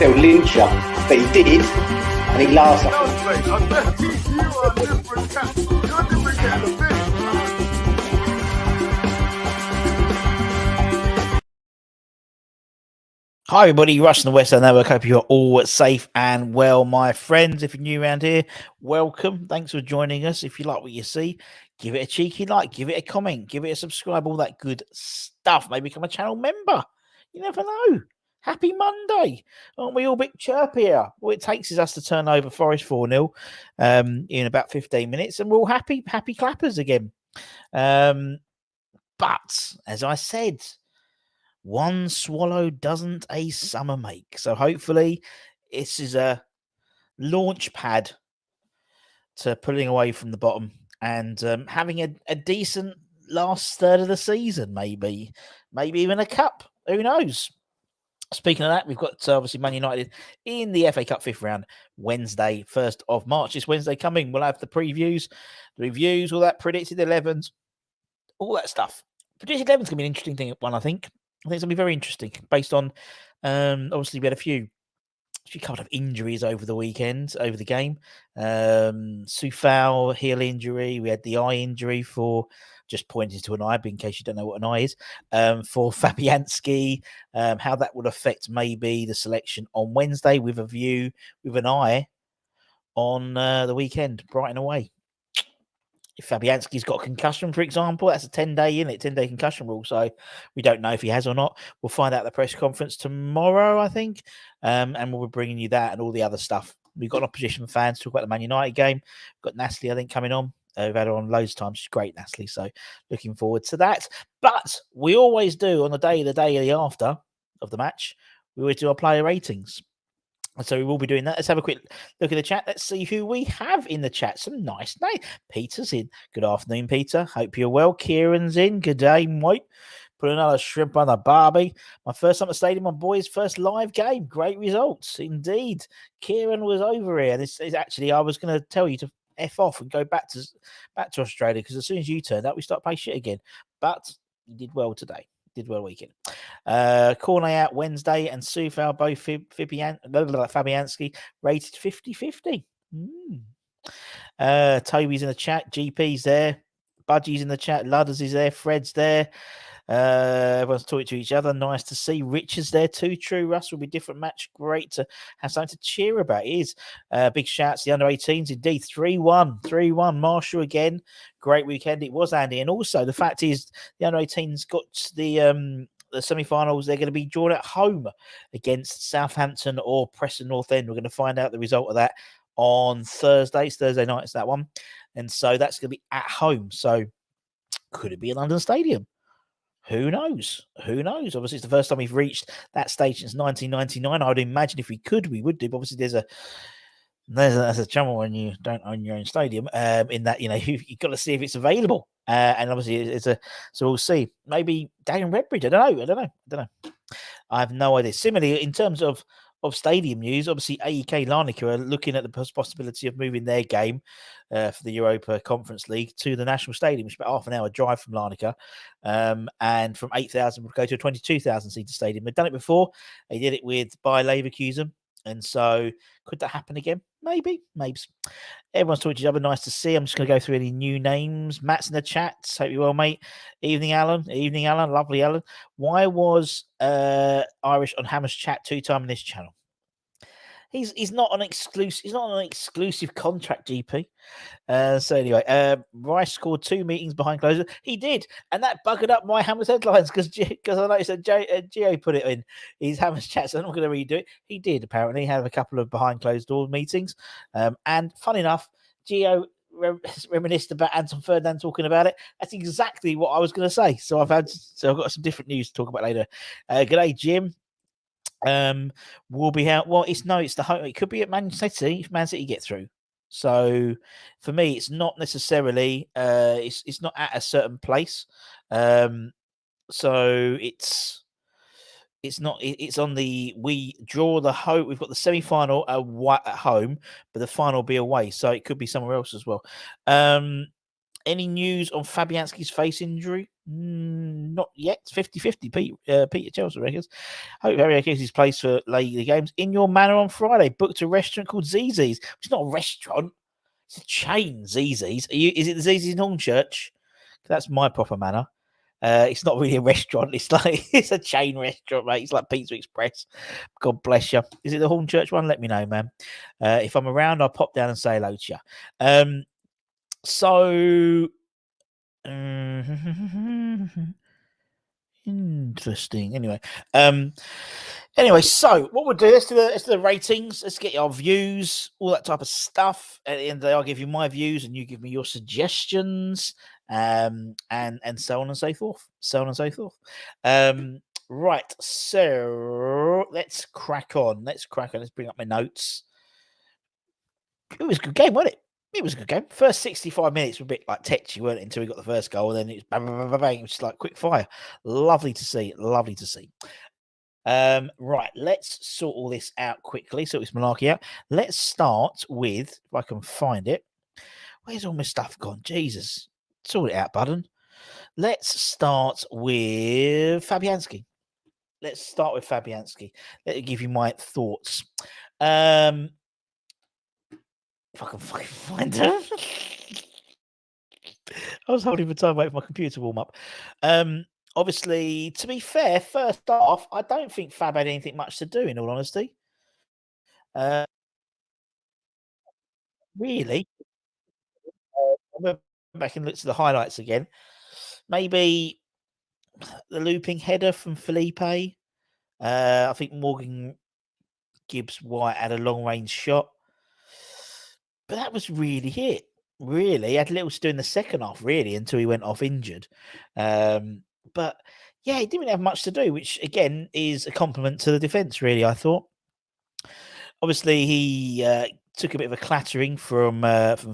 they'll lynch you. But he did, and he laughs at Hi everybody, Rush and the West End Network. Hope you're all safe and well, my friends. If you're new around here, welcome. Thanks for joining us. If you like what you see, give it a cheeky like, give it a comment, give it a subscribe, all that good stuff. Maybe become a channel member. You never know. Happy Monday. Aren't we all a bit chirpy here? All it takes is us to turn over Forest 4-0 in about 15 minutes and we're all happy clappers again. But as I said, one swallow doesn't a summer make. So hopefully this is a launch pad to pulling away from the bottom and having a decent last third of the season, maybe even a cup. Who knows? Speaking of that, we've got obviously Man United in the FA Cup 5th round, Wednesday, 1st of March. This Wednesday coming, we'll have the previews, the reviews, all that, predicted 11s, all that stuff. Predicted 11's going to be an interesting one, I think. I think it's going to be very interesting based on, obviously, we had a few couple of injuries over the weekend, over the game. Soufal, heel injury. We had the eye injury for, just pointing to an eye, but in case you don't know what an eye is, for Fabianski, how that would affect maybe the selection on Wednesday with an eye on the weekend, Brighton away. If Fabianski's got a concussion, for example, that's a 10-day concussion rule. So we don't know if he has or not. We'll find out at the press conference tomorrow, I think. And we'll be bringing you that and all the other stuff. We've got opposition fans to talk about the Man United game. We've got Natalie, I think, coming on. We've had her on loads of times. She's great, Natalie. So looking forward to that. But we always do on the day of the after of the match, we always do our player ratings. So we will be doing that. Let's have a quick look at the chat. Let's see who we have in the chat. Some nice names. Peter's in. Good afternoon, Peter. Hope you're well. Kieran's in. Good day, mate. Put another shrimp on the barbie. My first time at the stadium, my boy's first live game. Great results, indeed. Kieran was over here. This is actually, I was going to tell you to F off and go back to Australia because as soon as you turned up, we start playing shit again. But you did well today. Did well weekend. Cornet out Wednesday and Soufal both Fabianski rated 50-50. Toby's in the chat. GP's there. Budgie's in the chat. Ludders is there. Fred's there. Everyone's talking to each other. Nice to see. Richard's there too. True, Russ will be a different match. Great to have something to cheer about. It is. Big shouts to the under-18s. Indeed, 3-1. 3-1. Marshall again. Great weekend. It was, Andy. And also, the fact is, the under-18s got the semi-finals. They're going to be drawn at home against Southampton or Preston North End. We're going to find out the result of that on Thursday. It's Thursday night, it's that one. And so that's going to be at home. So could it be a London Stadium? Who knows? Who knows? Obviously, it's the first time we've reached that stage since 1999. I would imagine if we could, we would do. But obviously, there's a trouble when you don't own your own stadium. In that, you've got to see if it's available. And obviously, so we'll see. Maybe Dagenham Redbridge. I don't know. I have no idea. Similarly, in terms of stadium news, obviously AEK Larnaca are looking at the possibility of moving their game for the Europa Conference League to the National Stadium, which is about half an hour drive from Larnaca. And from 8,000 would go to a 22,000 seater stadium. They've done it before. They did it with Bayer Leverkusen. And so could that happen again? Maybe. Everyone's talking to each other. Nice to see. I'm just going to go through any new names. Matt's in the chat. Hope you're well, mate. Evening, Alan. Lovely, Alan. Why was Irish on Hammer's chat 2 times in this channel? He's not an exclusive. He's not an exclusive contract, GP. So anyway, Rice scored 2 meetings behind closed doors. He did, and that buggered up my Hammers headlines because I noticed that Gio put it in his Hammers chat. So I'm not going to redo it. He did apparently have a couple of behind closed door meetings, and fun enough, Gio reminisced about Anton Ferdinand talking about it. That's exactly what I was going to say. So I've got some different news to talk about later. G'day, Jim. Will be out. Well, it's the home. It could be at Man City if Man City get through. So for me, it's not necessarily. It's not at a certain place. So it's not. It's on the. We draw the home. We've got the semi-final at home, but the final will be away. So it could be somewhere else as well. Any news on Fabianski's face injury? Not yet. 50-50. Peter Chelsea records. Hope Harry Casey's plays for League games. In your manor on Friday, booked a restaurant called Zizi's. It's not a restaurant. It's a chain, Zizi's. Is it the Zizi's in Hornchurch? That's my proper manor. It's not really a restaurant. It's like it's a chain restaurant, mate. It's like Pizza Express. God bless you. Is it the Hornchurch one? Let me know, man. If I'm around, I'll pop down and say hello to you. So interesting. Anyway, so what we'll do, let's do the ratings. Let's get our views, all that type of stuff. At the end of the day, I'll give you my views and you give me your suggestions, and so on and so forth. Right, so let's crack on. Let's bring up my notes. It was a good game, wasn't it? It was a good game. First 65 minutes were a bit like tetchy, weren't it? Until we got the first goal, and then it was bang, bang, bang, bang, bang. It was just like quick fire. Lovely to see. Right, let's sort all this out quickly. So it's malarkey out. Let's start with, if I can find it. Where's all my stuff gone? Jesus. Sort it out, button. Let's start with Fabianski. Let me give you my thoughts. If I can fucking find them. I was holding for time waiting for my computer to warm up. Obviously, to be fair, first off, I don't think Fab had anything much to do, in all honesty. Really? I went back and looked at the highlights again. Maybe the looping header from Felipe. I think Morgan Gibbs White had a long range shot. But that was really it. Really, he had little to do in the second half, really, until he went off injured. But yeah, he didn't have much to do, which again is a compliment to the defence, really, I thought. Obviously, he took a bit of a clattering from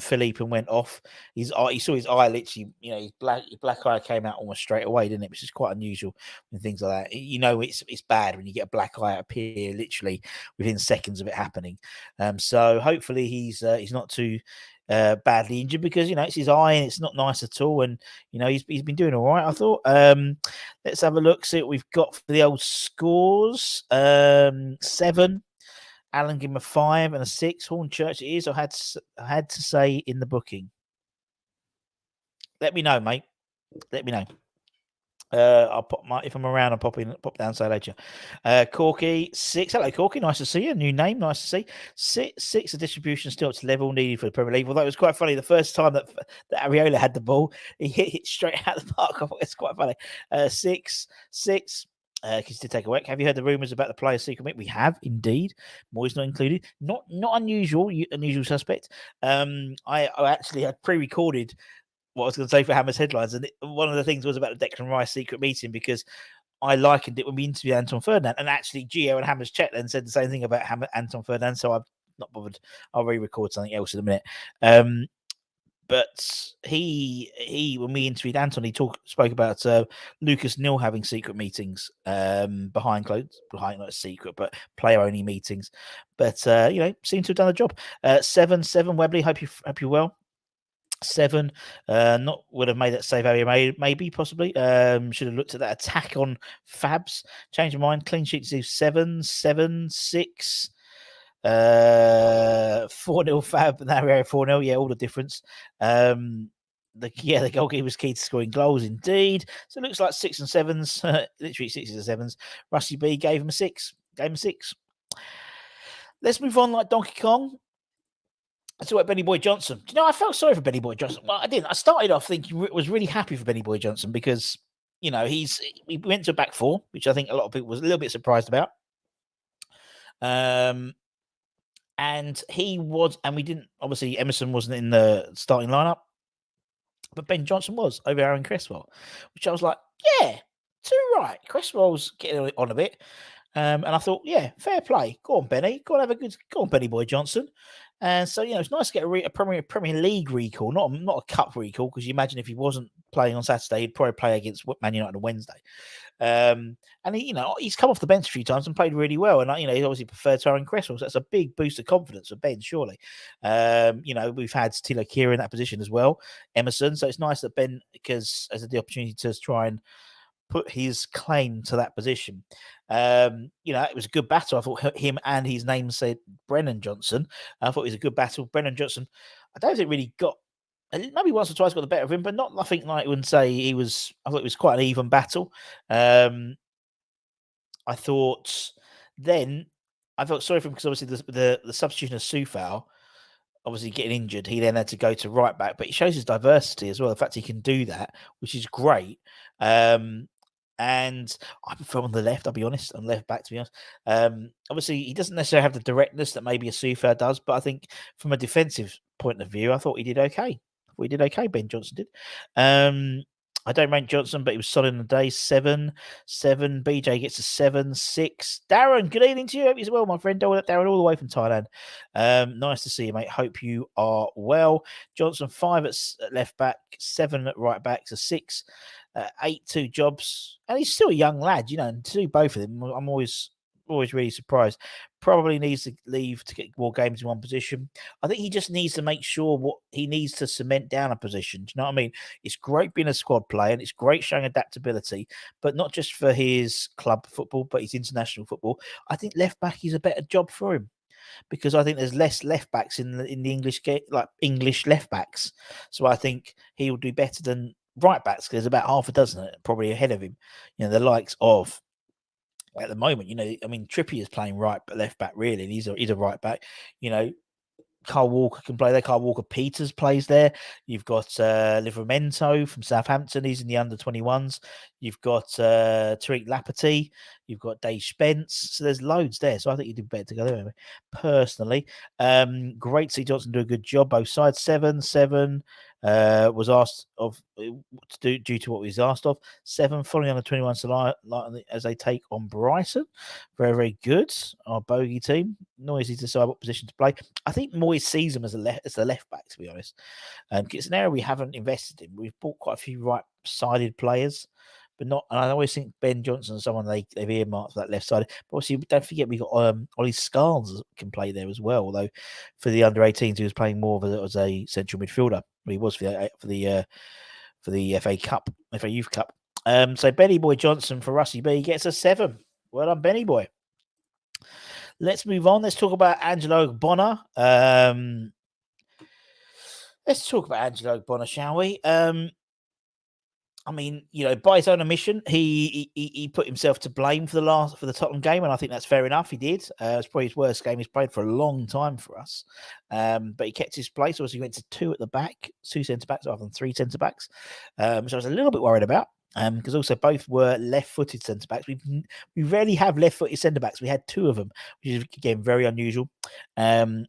Philippe and went off. He saw his eye literally, his black eye came out almost straight away, didn't it? Which is quite unusual and things like that. It's bad when you get a black eye appear literally within seconds of it happening. So hopefully he's not too badly injured, because it's his eye and it's not nice at all. And he's been doing all right, I thought. Let's have a look, see what we've got for the old scores. 7. Alan gave him a 5 and a 6. Hornchurch it is. I had to say in the booking. Let me know, mate. Let me know. I'll if I'm around, I'll pop down and say later. Corky 6. Hello, Corky. Nice to see you. New name. Nice to see. 6. A distribution still to level needed for the Premier League. Although it was quite funny the first time that Areola had the ball, he hit it straight out of the park. I thought it's quite funny. 6. Because to take a look, have you heard the rumours about the player's secret meet? We have indeed. Moyes not included. Not unusual. Unusual suspect. I actually had pre-recorded what I was going to say for Hammer's headlines, and one of the things was about the Declan Rice secret meeting, because I likened it when we interviewed Anton Ferdinand, and actually Gio and Hammer's checked and said the same thing about Anton Ferdinand. So I'm not bothered. I'll re-record something else in a minute. But he when we interviewed Anton, he spoke about Lucas Neal having secret meetings behind not secret, but player only meetings. But seem to have done the job. 7 Webley. Hope you're well. 7 not would have made that save area, maybe possibly. Should have looked at that attack on Fabs. Change of mind. Clean sheet to 7, 6. 4-0 Fab, now we're 4-0. Yeah, all the difference. The goalkeeper was key to scoring goals indeed. So it looks like 6 and 7s, literally 6s and 7s. Rusty B gave him a 6. Let's move on like Donkey Kong. Let's talk about Benny Boy Johnson. Do you know, I felt sorry for Benny Boy Johnson. Well, I didn't. I started off thinking was really happy for Benny Boy Johnson, because he went to a back 4, which I think a lot of people was a little bit surprised about. And we didn't, obviously Emerson wasn't in the starting lineup, but Ben Johnson was over Aaron Cresswell, which I was like, yeah, too right. Cresswell's getting on a bit. And I thought, yeah, fair play. Go on, Benny. Go on, Benny Boy Johnson. And so, it's nice to get a Premier League recall, not a cup recall, because you imagine if he wasn't playing on Saturday, he'd probably play against Man United on Wednesday. And he's come off the bench a few times and played really well. And he obviously preferred Tyrone Cresswell. So that's a big boost of confidence for Ben, surely. We've had Tilo Kehrer in that position as well, Emerson. So it's nice that Ben has had the opportunity to try and put his claim to that position. It was a good battle. I thought him and his namesake Brennan Johnson. I thought it was a good battle. Brennan Johnson, I don't think really got. Maybe once or twice got the better of him, but not nothing like I wouldn't say he was. I thought it was quite an even battle. I thought I felt sorry for him because obviously the substitution of Soufal, obviously getting injured, he then had to go to right back, but it shows his diversity as well. The fact he can do that, which is great. And I prefer on the left, I'll be honest, on left back, to be honest. Obviously, he doesn't necessarily have the directness that maybe a Soufal does, but I think from a defensive point of view, I thought he did okay. Ben Johnson did. I don't rank Johnson, but he was solid in the day. 7. BJ gets a 7, 6. Darren, good evening to you. Hope you're well, my friend. Darren, all the way from Thailand. Nice to see you, mate. Hope you are well. Johnson, 5 at left back, 7 at right back, so 6, 8, 2 jobs. And he's still a young lad, and to do both of them, I'm always really surprised. Probably needs to leave to get more games in one position. I think he just needs to make sure what he needs to cement down a position. Do you know what I mean? It's great being a squad player and it's great showing adaptability, but not just for his club football, but his international football. I think left back is a better job for him because I think there's less left backs in the English game, like English left backs. So I think he will do better than right backs because there's about half a dozen probably ahead of him. The likes of. At the moment, Trippier is playing right but left back, really, and he's a right back. Carl Walker can play there. Carl Walker Peters plays there. You've got Livramento from Southampton. He's in the under-21s. You've got Tariq Lamptey. You've got Dave Spence. So there's loads there. So I think you did better to go there, personally. Great to see Johnson do a good job. Both sides. 7 was asked of to do due to what he was asked of. 7 following on the 21 as they take on Brighton. Very, very good. Our bogey team. Noisy to decide what position to play. I think Moyes sees him as a left back, to be honest. It's an area we haven't invested in. We've bought quite a few right-sided players, but not. And I always think Ben Johnson is someone they've earmarked for that left side. But obviously, don't forget we got Ollie Scarles can play there as well. Although for the under-18s, he was playing more as a central midfielder. He was for the FA Cup, FA Youth Cup. So Benny Boy Johnson for Rusty B gets a 7. Well done, Benny Boy. Let's move on. Let's talk about Angelo Ogbonna. Let's talk about Angelo Ogbonna, shall we? By his own admission, he put himself to blame for the Tottenham game, and I think that's fair enough. He did. It's probably his worst game he's played for a long time for us. But he kept his place. Obviously, he went to 2 at the back, 2 centre backs rather than 3 centre backs, which I was a little bit worried about. Because also both were left-footed centre backs. We rarely have left-footed centre backs. We had 2 of them, which is again very unusual. And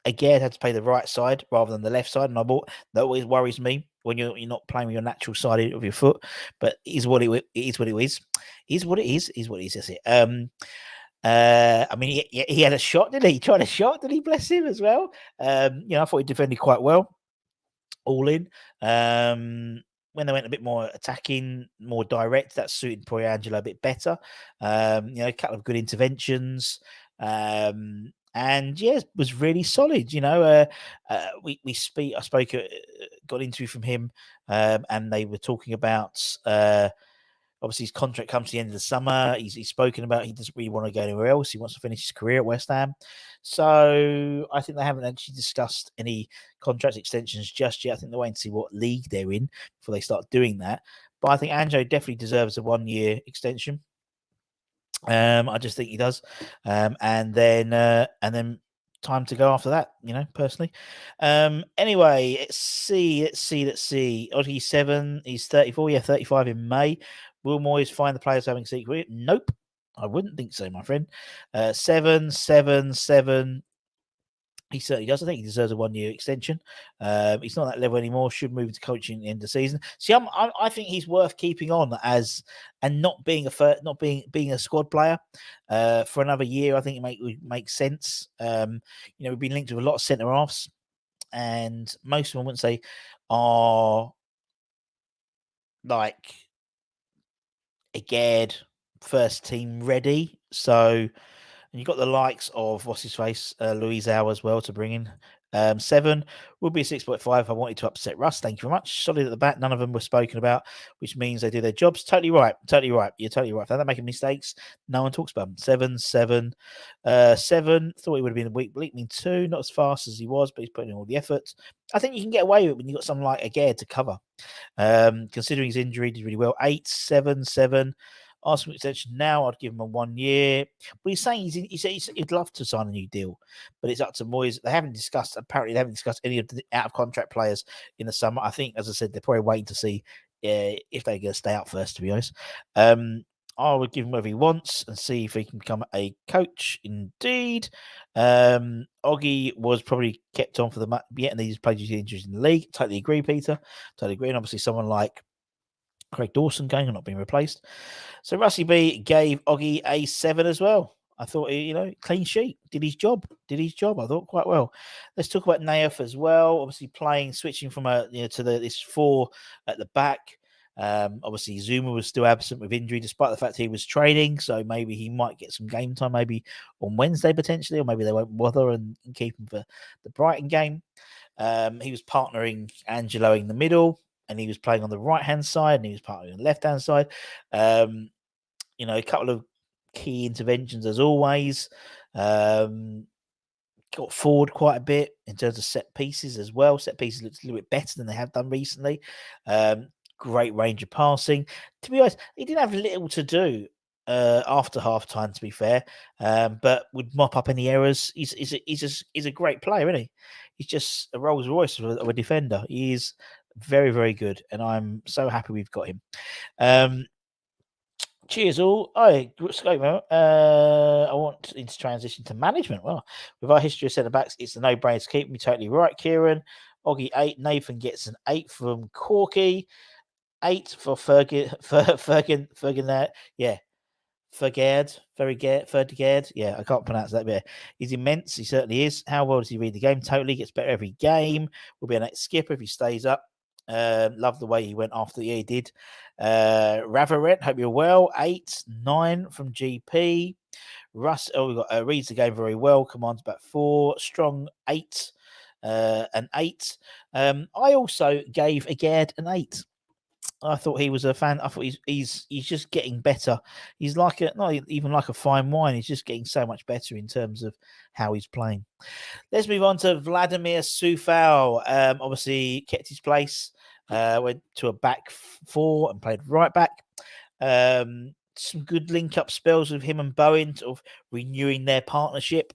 again, had to play the right side rather than the left side, and that always worries me when you're not playing with your natural side of your foot. But it is what it is. That's it. He had a shot, didn't he? He tried a shot, did he? Bless him as well. I thought he defended quite well. All in. When they went a bit more attacking, more direct, that suited probably Angelo a bit better. A couple of good interventions. And it was really solid. I got an interview from him, and they were talking about obviously his contract comes to the end of the summer. He's spoken about he doesn't really want to go anywhere else. He wants to finish his career at West Ham. So I think they haven't actually discussed any contract extensions just yet. I think they're waiting to see what league they're in before they start doing that. But I think Angelo definitely deserves a 1-year extension. I just think he does. And then time to go after that, personally. Anyway, let's see. Oddie 7, he's 34, 35 in May. Will Moyes find the players having secret? Nope. I wouldn't think so, my friend. 7. He certainly does. I think he deserves a 1-year extension. He's not that level anymore. Should move into coaching at the end of the season. See, I think he's worth keeping on and not being a squad player for another year. I think it makes sense. We've been linked with a lot of centre halves, and most of them wouldn't say are like again first team ready. So and you've got the likes of what's his face, Louise Howe as well to bring in. 7 would be 6.5. I wanted to upset Russ. Thank you very much. Solid at the back. None of them were spoken about, which means they do their jobs. Totally right. Totally right. You're totally right. If they're making mistakes, no one talks about them. 7, 7. 7, thought he would have been a weak Bleakman 2. Not as fast as he was, but he's putting in all the effort. I think you can get away with it when you've got someone like Aguirre to cover. Considering his injury, did really well. 8, 7, 7. Arsenal extension now, I'd give him a 1 year. But he's saying he'd love to sign a new deal, but it's up to Moyes. Apparently, they haven't discussed any of the out of contract players in the summer. I think, as I said, they're probably waiting to see if they're going to stay out first, to be honest. I would give him whatever he wants and see if he can become a coach. Indeed. Oggy was probably kept on for the match, and he's played due to injuries in the league. Totally agree, Peter. Totally agree. And obviously, someone like Craig Dawson going and not being replaced. So Rusty B gave Oggy a 7 as well. I thought, clean sheet, did his job. I thought quite well. Let's talk about Naif as well. Obviously switching from this 4 at the back. Obviously Zuma was still absent with injury, despite the fact he was training. So maybe he might get some game time, maybe on Wednesday potentially, or maybe they won't bother and keep him for the Brighton game. He was partnering Angelo in the middle, and he was playing on the right-hand side, and he was partnering on the left-hand side. A couple of key interventions as always. Got forward quite a bit in terms of set pieces as well. Set pieces looks a little bit better than they have done recently. Great range of passing. To be honest, he didn't have little to do after half time, to be fair, but would mop up any errors. He's a great player, isn't he? He's just a Rolls Royce of a defender. He is very, very good, and I'm so happy we've got him. Cheers all. I want to transition to management. Well, with our history of centre backs, it's a no-brainer to keep me. Totally right, Kieran. Oggy 8. Nathan gets an 8 from Corky. 8 for Fergard. Yeah. Fergard. Yeah, I can't pronounce that bit. He's immense. He certainly is. How well does he read the game? Totally gets better every game. Will be a next skipper if he stays up. Love the way he went after the year he did. Ravarent, hope you're well. 8, 9 from GP. Russ, we got reads the game very well. Commands about 4. Strong 8, and 8. I also gave Agard an 8. I thought he was a fan. I thought he's just getting better. He's like not even like a fine wine. He's just getting so much better in terms of how he's playing. Let's move on to Vladimir Sufal. Obviously kept his place. Went to a back 4 and played right back. Some good link-up spells with him and Bowen, sort of renewing their partnership.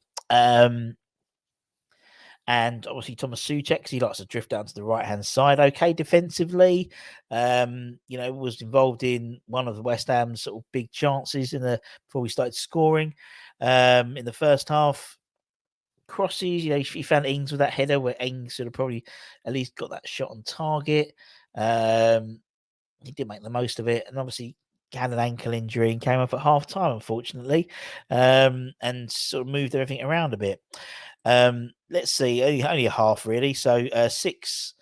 And obviously Thomas Souček, he likes to drift down to the right-hand side. Okay, defensively, was involved in one of the West Ham's sort of big chances before we started scoring in the first half. Crosses, he found Ings with that header where Ings should have probably at least got that shot on target. He did make the most of it, and obviously had an ankle injury and came up at half time, unfortunately, and sort of moved everything around a bit. Let's see, only a half really. So 6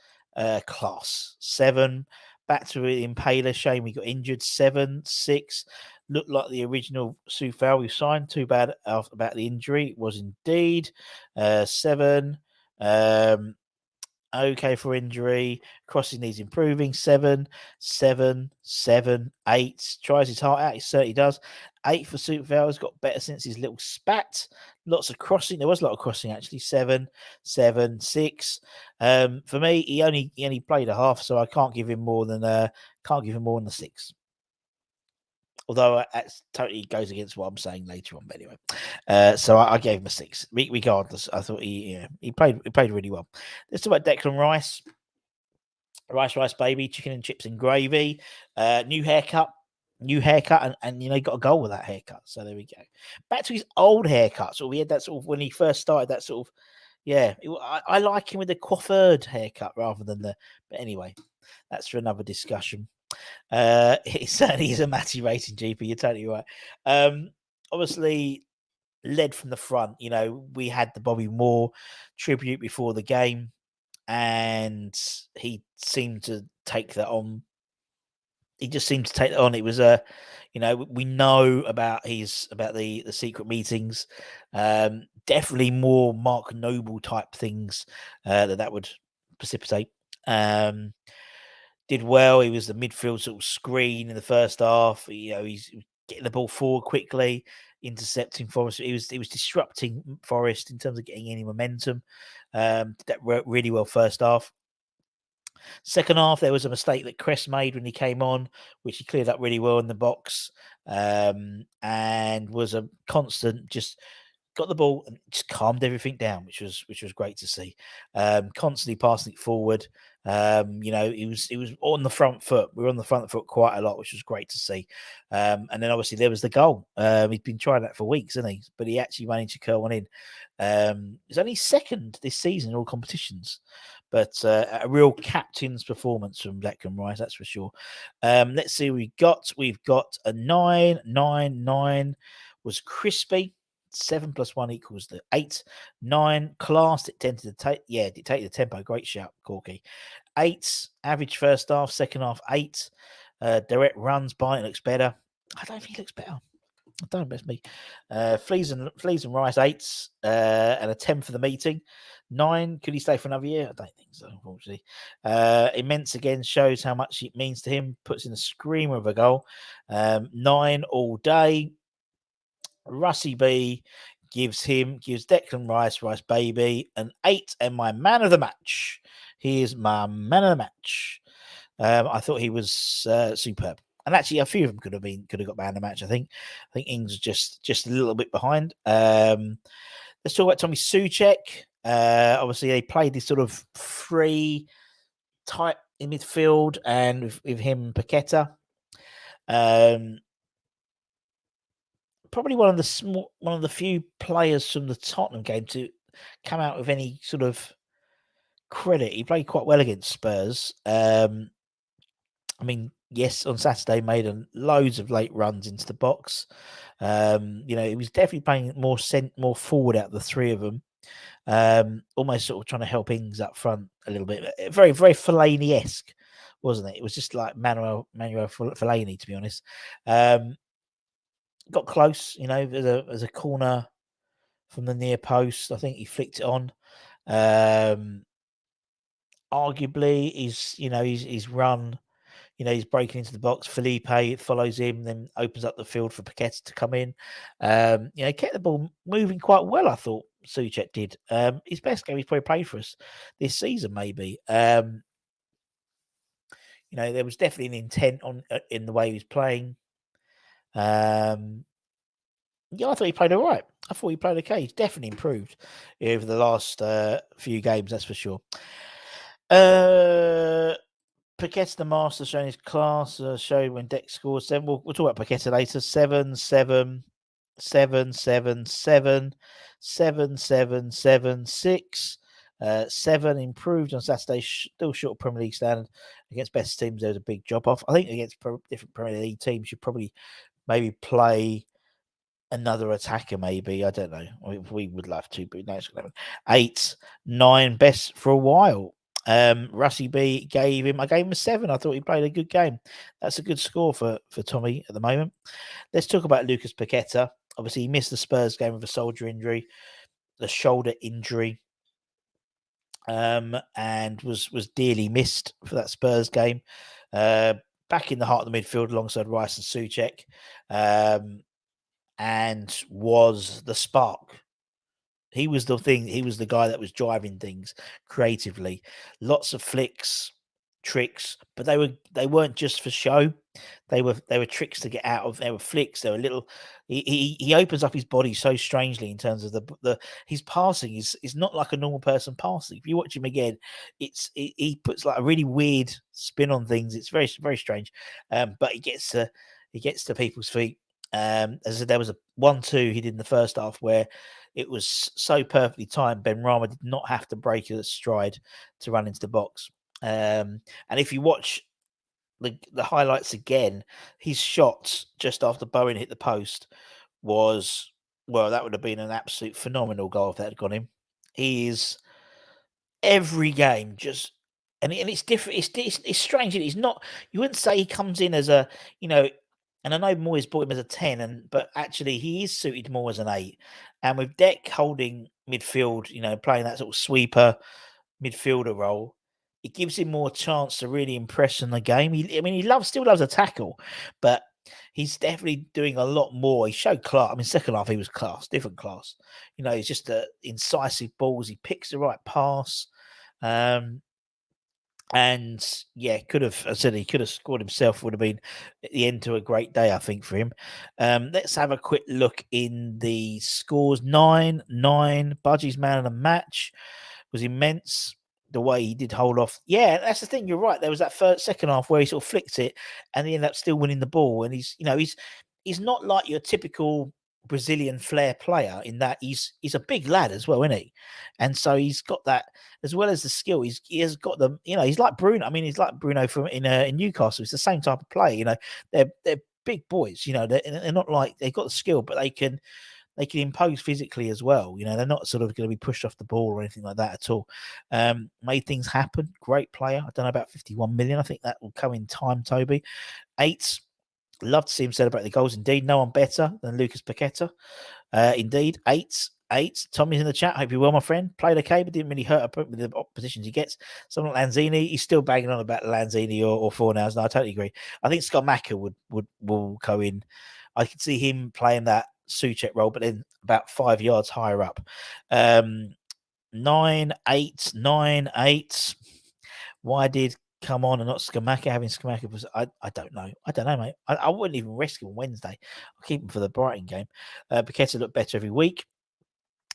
class, 7 back to the Impaler. Shame we got injured. 7, 6 looked like the original Sufal we signed. Too bad about the injury. It was indeed 7. Okay for injury. Crossing needs improving. 7, 7, 7, 8. Tries his heart out. He certainly does. 8 for Sufal. Has got better since his little spat. Lots of crossing. There was a lot of crossing actually. 7, 7, 6. For me, he only played a half, so I can't give him more than a 6. Although that totally goes against what I'm saying later on. But anyway, so I gave him a 6. Regardless, I thought he played really well. Let's talk about Declan Rice. Rice, baby, chicken and chips and gravy. New haircut, and he got a goal with that haircut. So there we go. Back to his old haircut. So we had that sort of when he first started. That sort of I like him with the coiffured haircut rather than the. But anyway, that's for another discussion. It certainly is a Matty rating, GP. You're totally right. Obviously, led from the front. We had the Bobby Moore tribute before the game. and he seemed to take that on. He just seemed to take that on. It was a, we know about the secret meetings. Definitely more Mark Noble type things that would precipitate. Did well. He was the midfield sort of screen in the first half. He's getting the ball forward quickly, intercepting Forest. He was disrupting Forest in terms of getting any momentum. Did that worked really well first half. Second half, there was a mistake that Cress made when he came on, which he cleared up really well in the box, and was a constant. Just got the ball and just calmed everything down, which was great to see. Constantly passing it forward. He was on the front foot. We were on the front foot quite a lot, which was great to see. And then obviously there was the goal. He's been trying that for weeks, hasn't he? But he actually managed to curl one in. He's only second this season in all competitions, but a real captain's performance from Declan Rice, that's for sure. Let's see what we've got a 9 was crispy. 7 + 1 equals the 8. 9 class. It tended to dictate the tempo. Great shout, Corky. 8 average first half, second half 8. Direct runs by it looks better. I don't think he looks better. I don't know, it's me. Fleas and Rice 8s and a 10 for the meeting. 9. Could he stay for another year? I don't think so, unfortunately. Immense again shows how much it means to him. Puts in a screamer of a goal. 9 all day. Russie B gives Declan Rice baby an 8 and my man of the match. He is my man of the match. I thought he was superb, and actually a few of them could have got man of the match. I think Ings was just a little bit behind. Let's talk about Tommy Souček. Obviously they played this sort of free type in midfield, and with him and Paqueta. Probably one of the few players from the Tottenham game to come out with any sort of credit. He played quite well against Spurs. Yes, on Saturday made loads of late runs into the box. He was definitely playing more forward out of the three of them. Almost sort of trying to help Ings up front a little bit. Very, very Fellaini-esque, wasn't it? It was just like Manuel Fellaini, to be honest. Got close, there's a corner from the near post. I think he flicked it on. Arguably, he's run. He's breaking into the box. Felipe follows him, then opens up the field for Paqueta to come in. Kept the ball moving quite well, I thought Souček did. His best game he's probably played for us this season, maybe. There was definitely an intent in the way he was playing. I thought he played all right. I thought he played okay. He's definitely improved over the last few games, that's for sure. Paqueta the master showing his class. Showed when Deck scored 7. We'll talk about Paqueta later. 7, 7, 7, 7, 7, 7, 7, 7, 6. 7 improved on Saturday. Still short of Premier League standard. Against best teams, there was a big drop off. I think against different Premier League teams, you probably maybe play another attacker, maybe. I don't know. We would love to, but no, it's going to happen. 8, 9, best for a while. Russie B I gave him a 7. I thought he played a good game. That's a good score for Tommy at the moment. Let's talk about Lucas Paqueta. Obviously, he missed the Spurs game with a shoulder injury, and was dearly missed for that Spurs game. Back in the heart of the midfield alongside Rice and Souček, and was the spark. He was the thing. He was the guy that was driving things creatively. Lots of flicks, tricks, but they weren't just for show. They were tricks to get out of. They were flicks. They were little. He opens up his body so strangely in terms of his passing is not like a normal person passing. If you watch him again, he puts like a really weird spin on things. It's very, very strange. But he gets to people's feet. As I said, there was a 1-2 he did in the first half where it was so perfectly timed. Benrahma did not have to break a stride to run into the box. And if you watch the highlights again, his shot just after Bowen hit the post that would have been an absolute phenomenal goal if that had gone in. He is every game, and it's different. It's strange. It's not. You wouldn't say he comes in as a, and I know Moyes bought him as a 10, but actually he is suited more as an 8. And with Deck holding midfield, playing that sort of sweeper midfielder role, it gives him more chance to really impress in the game. He still loves a tackle, but he's definitely doing a lot more. He showed class. Second half he was class, different class. He's just incisive balls. He picks the right pass. And yeah, he could have scored himself. Would have been at the end to a great day, I think, for him. Let's have a quick look in the scores. 9-9. Budgie's man of the match was immense. The way he did hold off. Yeah, that's the thing. You're right. There was that second half where he sort of flicked it, and he ended up still winning the ball. And he's not like your typical Brazilian flair player in that he's a big lad as well, isn't he? And so he's got that as well as the skill. He has got them. He's like Bruno. He's like Bruno from in Newcastle. It's the same type of player. They're big boys. They're not like they've got the skill, but they can impose physically as well. They're not sort of going to be pushed off the ball or anything like that at all. Made things happen. Great player. I don't know about 51 million. I think that will come in time, Toby. 8. Love to see him celebrate the goals. Indeed, no one better than Lucas Paqueta. Indeed, 8. Tommy's in the chat. Hope you're well, my friend. Played okay, but didn't really hurt with the oppositions he gets. Someone like Lanzini, he's still banging on about Lanzini or Fornals. No, I totally agree. I think Scott Macker will go in. I could see him playing that Suchek role, but then about 5 yards higher up. 9-8. Why did come on and not Skamaka? Having Skamaka was I don't know, mate. I wouldn't even risk him on Wednesday. I'll keep him for the Brighton game. Paqueta looked better every week.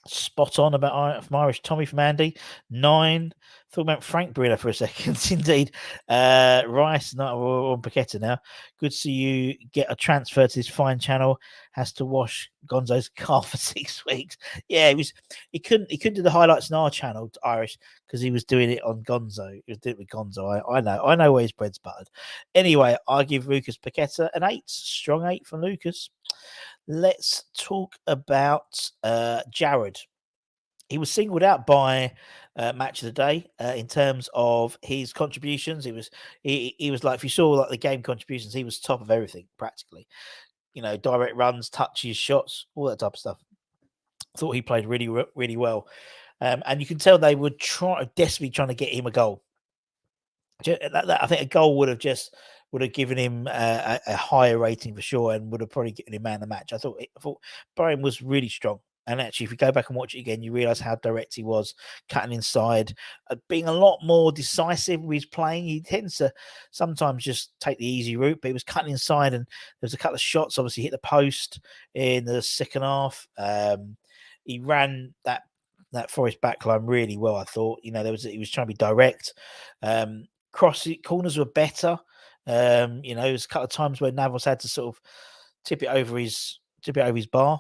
Spot on about from Irish Tommy from Andy. 9. Thought about Frank Bruno for a second. Indeed. Rice, not on Paqueta now. Good to see you get a transfer to this fine channel. Has to wash Gonzo's car for 6 weeks. Yeah, he couldn't do the highlights on our channel, Irish, because he was doing it on Gonzo. He was doing it with Gonzo. I know where his bread's buttered. Anyway, I give Lucas Paqueta an 8. Strong 8 from Lucas. Let's talk about Jared. He was singled out by Match of the Day in terms of his contributions. He was like, if you saw like the game contributions, he was top of everything practically. Direct runs, touches, shots, all that type of stuff. Thought he played really, really well, and you can tell they were desperately trying to get him a goal. I think a goal would have given him a higher rating for sure, and would have probably given him man of the match. I thought Brian was really strong. And actually, if you go back and watch it again, you realise how direct he was, cutting inside, being a lot more decisive with his playing. He tends to sometimes just take the easy route, but he was cutting inside, and there was a couple of shots, obviously hit the post in the second half. He ran that Forest backline really well, I thought. He was trying to be direct. Corners were better. There was a couple of times where Navas had to sort of tip it over his crossbar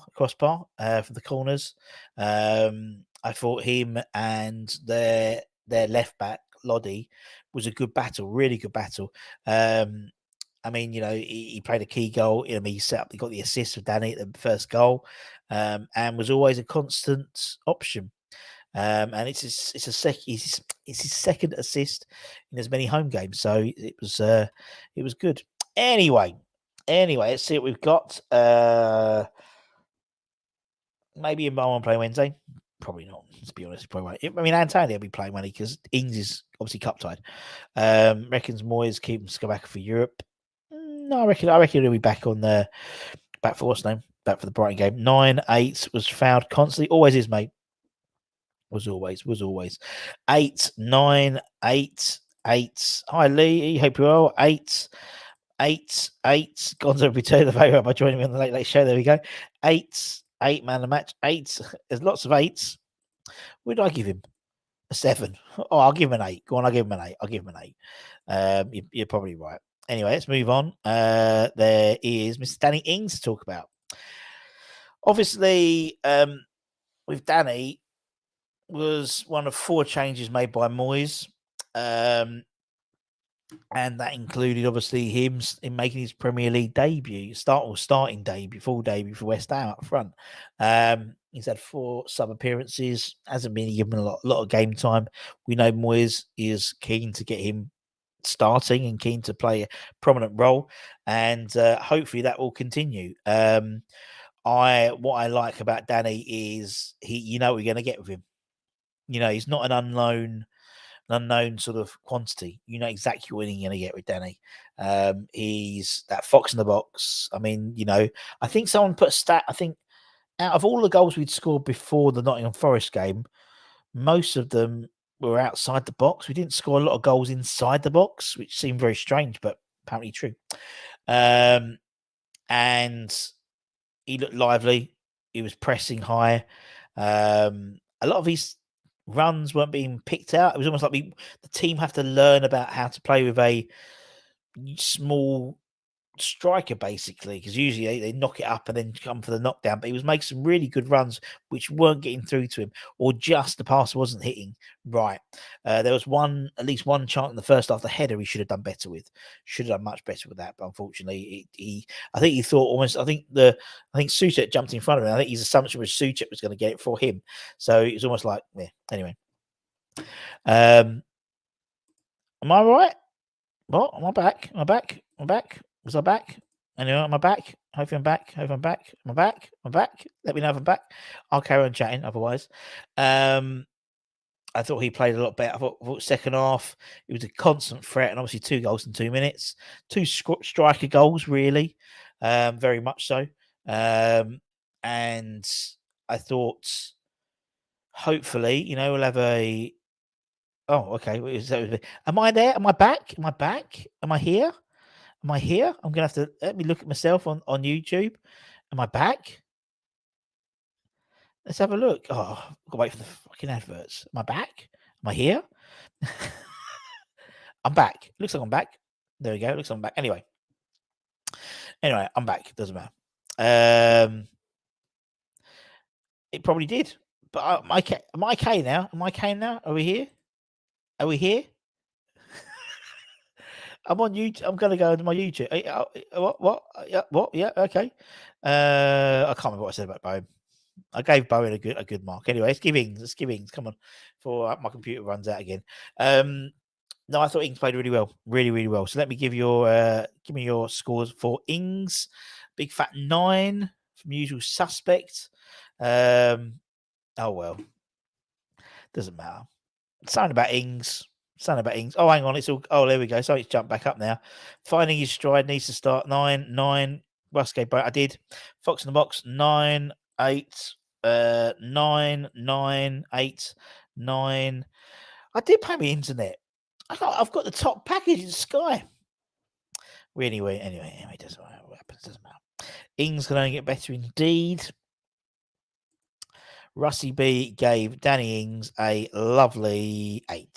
for the corners. I thought him and their left back Lodi was a good battle, really good battle. He played a key goal. He got the assist for Danny at the first goal, and was always a constant option. And it's his second assist in as many home games, so it was good. Anyway, let's see what we've got. Maybe in one play Wednesday. Probably not. Let's be honest. Probably won't. Antonio will be playing Wednesday because Ings is obviously cup tied. Reckons Moyes keep Skabaka for Europe. No, I reckon he'll be back for what's name? Back for the Brighton game. 9-8 was fouled constantly. Always is, mate. Was always. 8, 9, 8, 8. Hi, Lee. Hope you're well. 8. Gonzo returned the favour by joining me on the Late Late Show. There we go. 8 man of the match. 8. There's lots of 8s. What did I give him? A 7. Oh, I'll give him an 8. Go on, I'll give him an 8. You're probably right. Anyway, let's move on. There is Mr. Danny Ings to talk about. Obviously, with Danny, was one of 4 changes made by Moyes. And that included obviously him in making his Premier League debut, starting debut, full debut for West Ham up front. He's had 4 sub appearances, hasn't been given a lot of game time. We know Moyes is keen to get him starting and keen to play a prominent role, and hopefully that will continue. What I like about Danny is you know what you're going to get with him. You know, he's not an unknown sort of quantity. You know exactly what you're going to get with Danny. He's that fox in the box. I mean, you know, I think someone put a stat. I think out of all the goals we'd scored before the Nottingham Forest game, most of them were outside the box. We didn't score a lot of goals inside the box, which seemed very strange, but apparently true. And he looked lively. He was pressing high. A lot of his runs weren't being picked out. It was almost like the team have to learn about how to play with a small striker, basically, because usually they knock it up and then come for the knockdown. But he was making some really good runs which weren't getting through to him, or just the pass wasn't hitting right. There was at least one chance in the first half, the header he should have done better with. Should have done much better with that, but unfortunately, I think he thought almost. I think Suchek jumped in front of him. I think his assumption was Suchek was going to get it for him, so it was almost like, yeah. Anyway, am I right? What? Am I back? Am I back? Am I back? Was I back? Anyway, am I back? Hopefully I'm back. Hope I'm back. Am I back? I'm back. Let me know if I'm back. I'll carry on chatting otherwise. I thought he played a lot better. I thought second half, it was a constant threat, and obviously 2 goals in 2 minutes. 2 striker goals, really. Very much so. And I thought, hopefully, you know, we'll have a... Oh, okay. Am I there? Am I back? Am I back? Am I here? Am I here? I'm gonna have to let me look at myself on YouTube. Am I back? Let's have a look. Oh, I've got to wait for the fucking adverts. Am I back? Am I here? I'm back. Looks like I'm back. There we go. Looks like I'm back. Anyway, I'm back. Doesn't matter. It probably did. But am I okay now? Am I okay now? Are we here? Are we here? I'm on YouTube. I'm gonna go to my YouTube. What? Yeah, what? Yeah, okay. I can't remember what I said about Bowen. I gave Bowen a good mark. Anyway, let's give Ings. Come on, before my computer runs out again. No, I thought Ings played really well, really well. So let me give me your scores for Ings. Big fat 9 from Usual Suspect. Oh well, doesn't matter. Something about Ings. Oh, hang on. Oh, there we go. So it's jumped back up now. Finding his stride needs to start 9. Rusgate, but I did. Fox in the box 9, 8, 9, 9, 8, 9. I did pay my internet. I've got the top package in Sky. Anyway, it doesn't matter what happens. Doesn't matter. Ings can only get better indeed. Rusty B gave Danny Ings a lovely 8.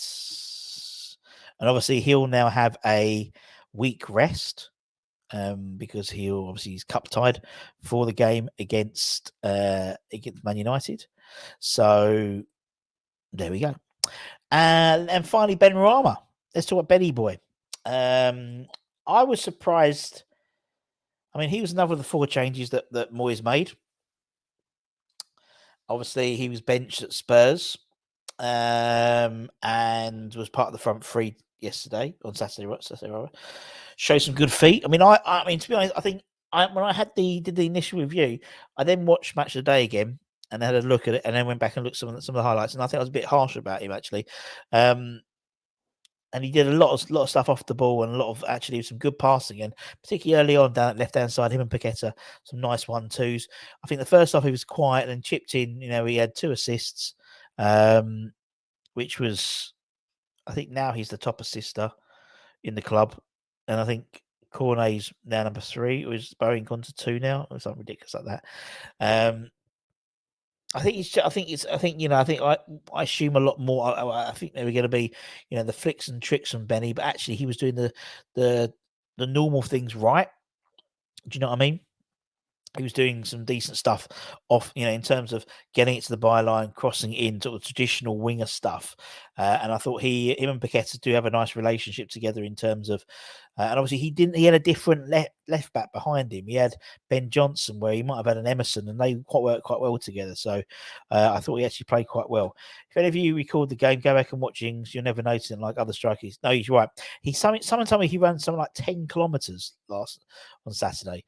And obviously he'll now have a week rest because he's cup tied for the game against Man United. So there we go. And finally, Ben Rama. Let's talk about Benny Boy. I was surprised. I mean, he was another of the 4 changes that Moyes made. Obviously, he was benched at Spurs and was part of the front 3 yesterday on Saturday. Show some good feet. I mean, I mean, to be honest, I think when I did the initial review, I then watched Match of the Day again and had a look at it, and then went back and looked at some of the highlights, and I think I was a bit harsh about him actually. And he did a lot of stuff off the ball, and a lot of actually some good passing, and particularly early on down at left hand side, him and Paqueta, some nice 1-2s. I think the first half he was quiet and chipped in. You know, he had 2 assists, which was, I think now he's the top assister in the club, and I think Cornet's now number 3. It was Bowen gone to 2 now, or something ridiculous like that. I assume a lot more. I think they were going to be, you know, the flicks and tricks from Benny, but actually he was doing the normal things right. Do you know what I mean? he was doing some decent stuff off, in terms of getting it to the byline, crossing it in, sort of traditional winger stuff. And I thought him and Paqueta do have a nice relationship together in terms of, and obviously he had a different left back behind him. He had Ben Johnson, where he might have had an Emerson, and they worked quite well together. So I thought he actually played quite well. If any of you record the game, go back and watch things. You'll never notice it like other strikers. No, he's right. Someone told me he ran something like 10 kilometers on Saturday.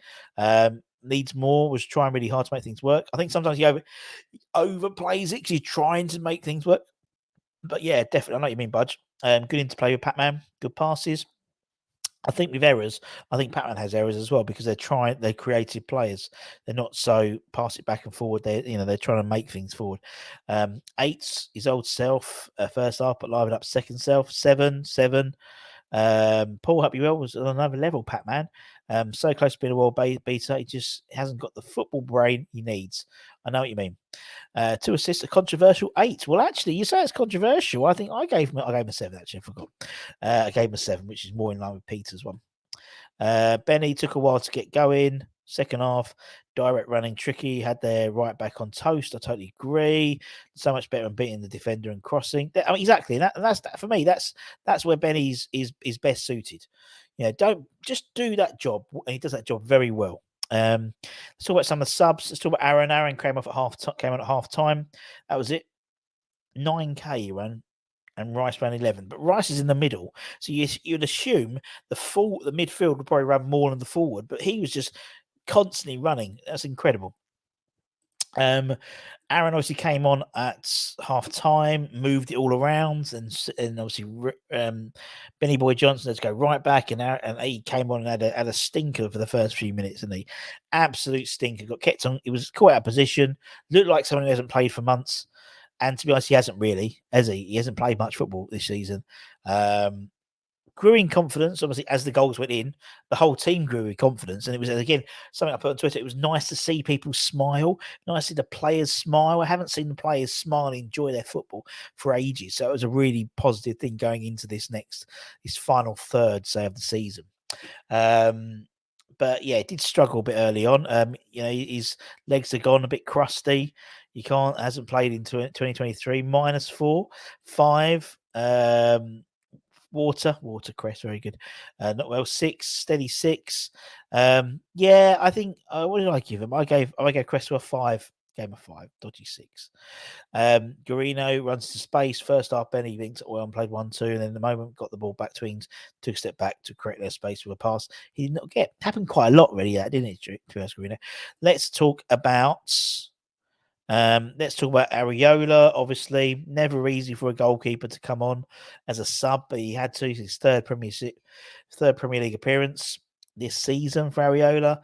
Needs more, was trying really hard to make things work. I think sometimes he overplays it because he's trying to make things work. But yeah, definitely, I know what you mean, Budge. Good interplay with Pac-Man, good passes. I think with errors, I think Pac-Man has errors as well because they're creative players. They're not so pass it back and forward. They're trying to make things forward. 8's his old self, first half, but liven up second self, 7. Paul Happywell was on another level, Pac-Man. So close to being a world beater. He just hasn't got the football brain he needs. I know what you mean. 2 assists, a controversial 8. Well, actually, you say it's controversial. I think I gave him a 7, actually. I forgot. I gave him a 7, which is more in line with Peter's one. Benny took a while to get going. Second half, direct running, tricky. Had their right back on toast. I totally agree. So much better than beating the defender and crossing. Exactly. That's for me. That's where Benny's is best suited. Don't just do that job, and he does that job very well. Let's talk about some of the subs. Let's talk about Aaron. Aaron came on at half time. That was it. 9K he ran, and Rice ran 11. But Rice is in the middle, so you'd assume the midfield would probably run more than the forward. But he was just constantly running. That's incredible. Aaron obviously came on at half time, moved it all around, and obviously Benny Boy Johnson had to go right back, and he came on and had a stinker for the first few minutes, and the absolute stinker got kept on. It was quite out of position, looked like someone who hasn't played for months, and to be honest, he hasn't really, has he? He hasn't played much football this season. Grew in confidence, obviously, as the goals went in. The whole team grew in confidence. And it was, again, something I put on Twitter. It was nice to see people smile, nice to see the players smile. I haven't seen the players smile and enjoy their football for ages. So it was a really positive thing going into this final third, say, of the season. But yeah, it did struggle a bit early on. His legs are gone, a bit crusty. He hasn't played in 2023. -4, 5. Watercress, very good. Not well, 6, steady 6. Yeah, I think. What did I give him? I gave Cresswell 5. Game of 5, dodgy 6. Garino runs to space. First half, Benny thinks well and played 1-2, and then the moment got the ball back to Ings, took a step back to create their space with a pass. He did not get. Happened quite a lot, really, didn't it, to Garino? Let's talk about Areola. Obviously, never easy for a goalkeeper to come on as a sub, but he had to. His third Premier League appearance this season for Areola.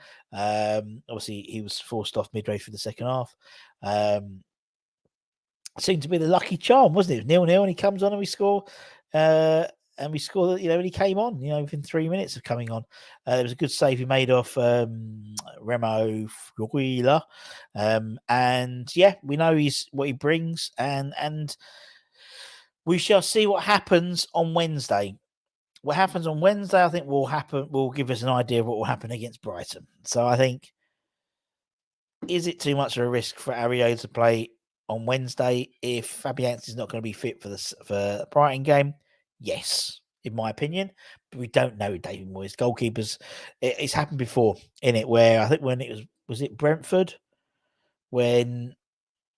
Obviously, he was forced off midway through the second half. Seemed to be the lucky charm, wasn't it? 0-0, and he comes on and we score. And we scored, when he came on, within 3 minutes of coming on. There was a good save he made off Remo Florila. And yeah, we know what he brings, and we shall see what happens on Wednesday. What happens on Wednesday, I think, will give us an idea of what will happen against Brighton. So I think, is it too much of a risk for Areola to play on Wednesday if Fabianski's not going to be fit for the Brighton game? Yes, in my opinion, but we don't know David Moyes. Goalkeepers, it's happened before, in it, where I think when it was it Brentford, in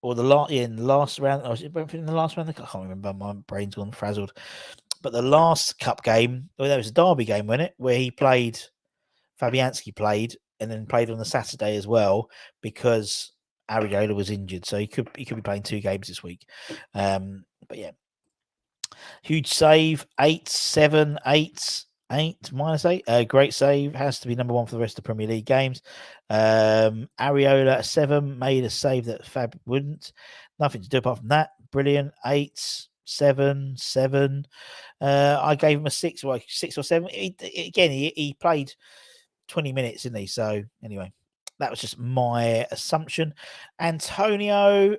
the last round, or was it Brentford in the last round? I can't remember. My brain's gone frazzled. But the last cup game, there was a derby game, wasn't it, where Fabianski played, and then played on the Saturday as well because Areola was injured, so he could be playing 2 games this week. But yeah. Huge save, 8, 7, 8, -8. Great save, has to be number 1 for the rest of the Premier League games. Areola, 7, made a save that Fab wouldn't. Nothing to do apart from that. Brilliant. 8, 7, 7. I gave him a 6, 6 or 7. He played 20 minutes, didn't he? So anyway, that was just my assumption. Antonio,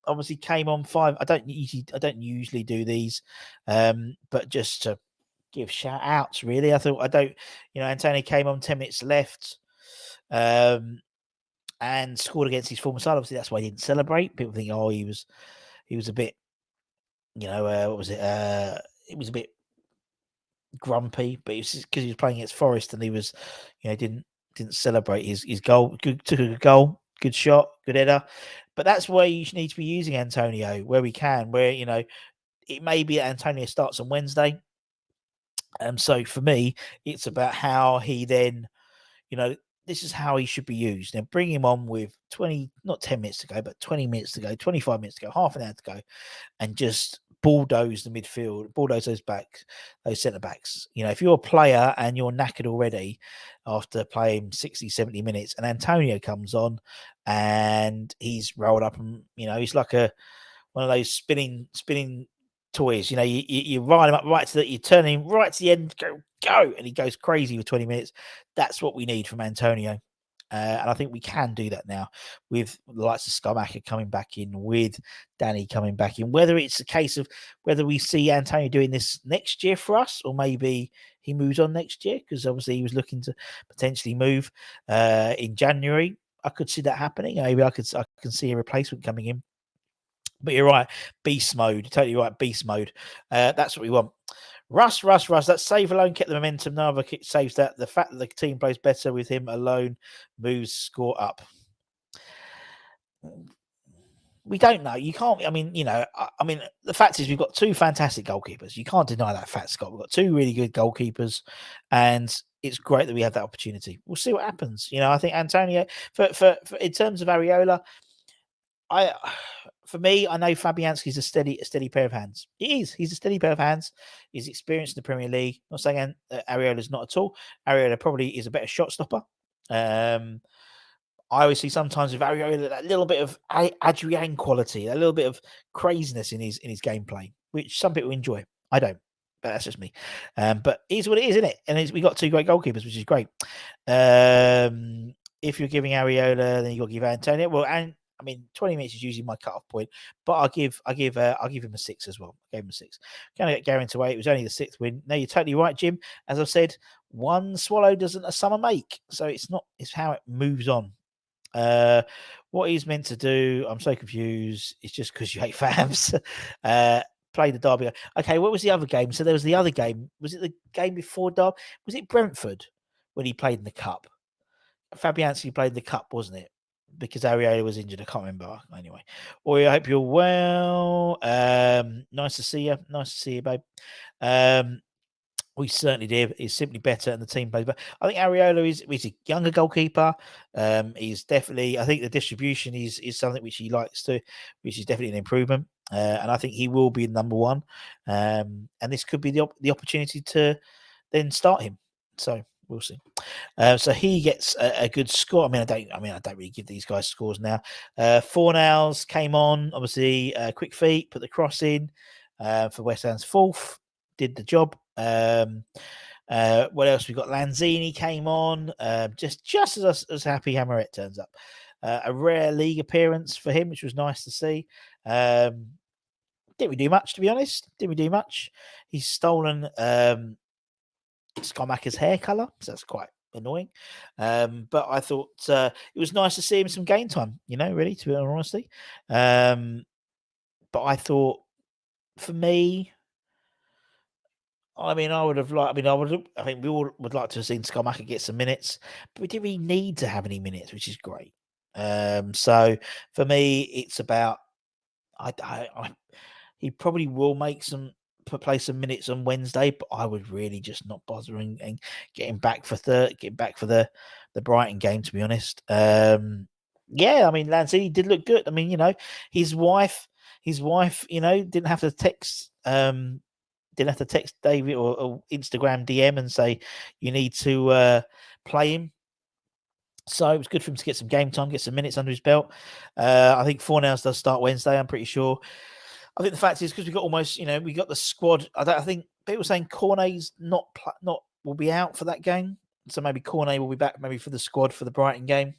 obviously came on 5. I don't usually do these, but just to give shout outs, really. Antonio came on 10 minutes left. and scored against his former side. Obviously, that's why he didn't celebrate. People think, oh, he was a bit, what was it? It was a bit grumpy, but it's because he was playing against Forest and he was, didn't celebrate his goal. Took a good goal, good shot, good header. But that's where you need to be using Antonio where we can. Where it may be that Antonio starts on Wednesday. So for me, it's about how he then, this is how he should be used. Now bring him on with 20, not 10 minutes to go, but 20 minutes to go, 25 minutes to go, half an hour to go, and just bulldoze the midfield, bulldoze those backs, those centre backs. If you're a player and you're knackered already after playing 60, 70 minutes, and Antonio comes on and he's rolled up and, he's like one of those spinning toys. You ride him up right to the, you turn him right to the end, go, and he goes crazy for 20 minutes. That's what we need from Antonio. And I think we can do that now with the likes of Skamaka coming back in, with Danny coming back in. Whether it's a case of whether we see Antonio doing this next year for us, or maybe he moves on next year, because obviously he was looking to potentially move in January. I could see that happening. Maybe I can see a replacement coming in. But you're right, beast mode. Totally right, beast mode. That's what we want. Russ. That save alone kept the momentum. No other kick saves that. The fact that the team plays better with him alone moves score up. We don't know. You can't. I mean, the fact is we've got two fantastic goalkeepers. You can't deny that fact, Scott. We've got two really good goalkeepers, and it's great that we have that opportunity. We'll see what happens. I think Antonio, for in terms of Areola, for me, I know Fabianski's a steady pair of hands. He is. He's a steady pair of hands. He's experienced in the Premier League. I'm not saying Areola's not at all. Areola probably is a better shot stopper. I always see sometimes with Areola that little bit of Adrian quality, a little bit of craziness in his gameplay, which some people enjoy. I don't, but that's just me. But it is what it is, isn't it? And we got two great goalkeepers, which is great. If you're giving Areola, then you got to give Antonio. Well, 20 minutes is usually my cut-off point, but I'll give him a 6 as well. I gave him a 6. Going to get Gary into 8. It was only the 6th win. No, you're totally right, Jim. As I've said, one swallow doesn't a summer make. So it's how it moves on. What he's meant to do, I'm so confused. It's just because you hate fans. Play the Derby. Okay, what was the other game? So there was the other game. Was it the game before Derby? Was it Brentford when he played in the Cup? Fabianski played in the Cup, wasn't it? Because Areola was injured. I can't remember. Anyway, I hope you're well. Nice to see you. Nice to see you, babe. We certainly did. He's simply better, and the team plays better. I think Areola is a younger goalkeeper. He's definitely. I think the distribution is something which he likes to, which is definitely an improvement. And I think he will be number one. And this could be the opportunity to then start him. So we'll see. So he gets a good score. I don't really give these guys scores now. Fornals came on, obviously, quick feet, put the cross in for West Ham's 4th, did the job. What else? We got Lanzini came on, just as Happy Hammerette turns up. A rare league appearance for him, which was nice to see. Didn't we do much, to be honest? Didn't we do much? He's stolen Skamaka's hair colour, so that's quite annoying. But I thought it was nice to see him some game time, really, to be honest. But I thought, for me, I would have liked. I think we all would like to have seen Skamaka get some minutes, but we didn't really need to have any minutes, which is great. So for me, it's about he probably will play some minutes on Wednesday, but I would really just not bother and getting back for the Brighton game, to be honest. Lanzini did look good. His wife, didn't have to text David or Instagram DM and say you need to play him. So it was good for him to get some game time, get some minutes under his belt. I think Fornals does start Wednesday, I'm pretty sure. I think the fact is because we got almost, we got the squad. I think people saying Cornet's not will be out for that game, so maybe Cornet will be back maybe for the squad for the Brighton game.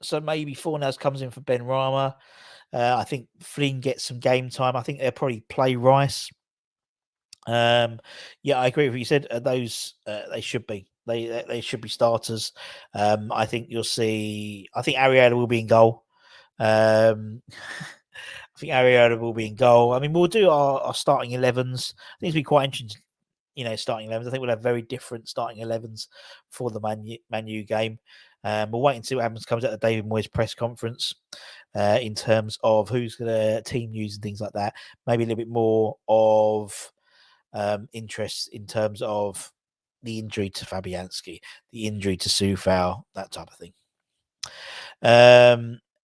So maybe Fornals comes in for Ben Rama. I think Flynn gets some game time. I think they'll probably play Rice. I agree with what you said. Those they should be. They should be starters. I think you'll see. I think Ariella will be in goal. I think Ariella will be in goal. I mean, we'll do our starting 11s. I think it'll be quite interesting. Starting 11s. I think we'll have very different starting 11s for the Man U game. We'll wait and see what happens. Comes at the David Moyes press conference in terms of who's going to team news and things like that. Maybe a little bit more of interest in terms of the injury to Fabianski, the injury to Soufal, that type of thing.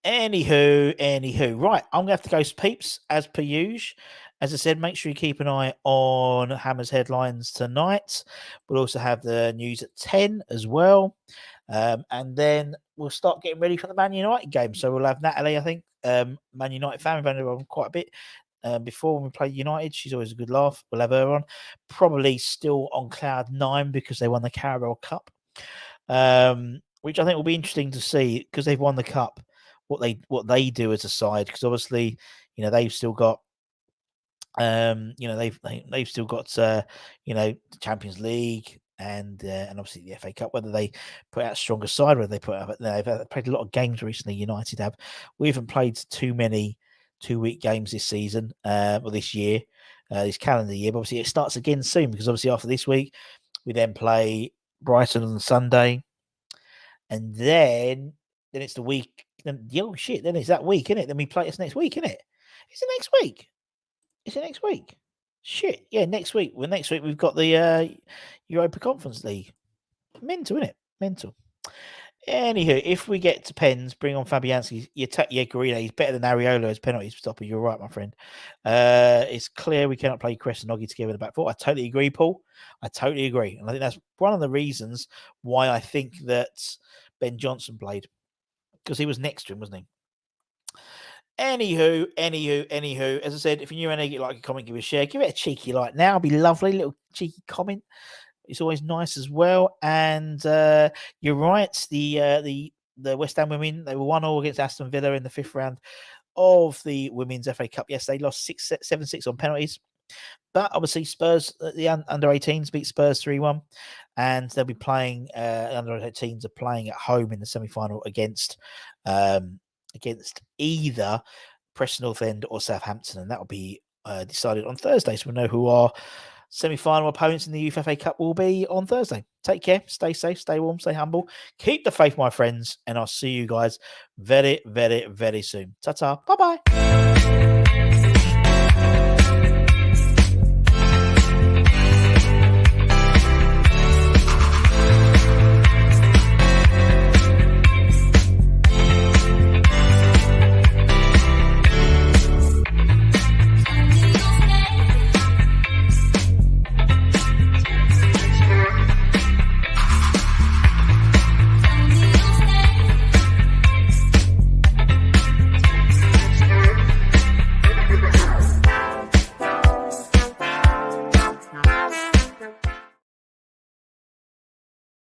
Anywho, right. I'm going to have to go peeps as per usual. As I said, make sure you keep an eye on Hammer's headlines tonight. We'll also have the news at 10 as well. And then we'll start getting ready for the Man United game. So we'll have Natalie, I think, Man United fan. We've only on quite a bit before when we play United. She's always a good laugh. We'll have her on. Probably still on cloud 9 because they won the Carabao Cup. Which I think will be interesting to see because they've won the cup. What they do as a side, because obviously, they've still got, they've still got, the Champions League and obviously the FA Cup. Whether they put out a stronger side, whether they put out, they've played a lot of games recently. United have. We haven't played too many 2-week games this season or this year, this calendar year. But obviously, it starts again soon because obviously after this week, we then play Brighton on Sunday. And then it's the week. Then it's that week, isn't it? Then we play this next week, isn't it? Is it next week? Shit, yeah, next week. Well, next week we've got the Europa Conference League. Mental, isn't it? Mental. Anywho, if we get to pens, bring on Fabianski. Garina, he's better than Areola as penalty stopper. You're right, my friend. It's clear we cannot play Crest and Noggy together in the back four. I totally agree, Paul. I totally agree. And I think that's one of the reasons why I think that Ben Johnson played. Because he was next to him, wasn't he? Anywho. As I said, if you're new and you like a comment, give it a share. Give it a cheeky like now. It'd be lovely. Little cheeky comment. It's always nice as well. And you're right. The West Ham women, they were 1-1 against Aston Villa in the 5th round of the Women's FA Cup. Yes, they lost 7-6 on penalties. But obviously, Spurs, the under 18s beat Spurs 3-1. And they'll be playing, under 18s are playing at home in the semi-final against either Preston North End or Southampton. And that will be decided on Thursday. So we'll know who our semi-final opponents in the Youth FA Cup will be on Thursday. Take care, stay safe, stay warm, stay humble. Keep the faith, my friends. And I'll see you guys very, very, very soon. Ta-ta. Bye-bye.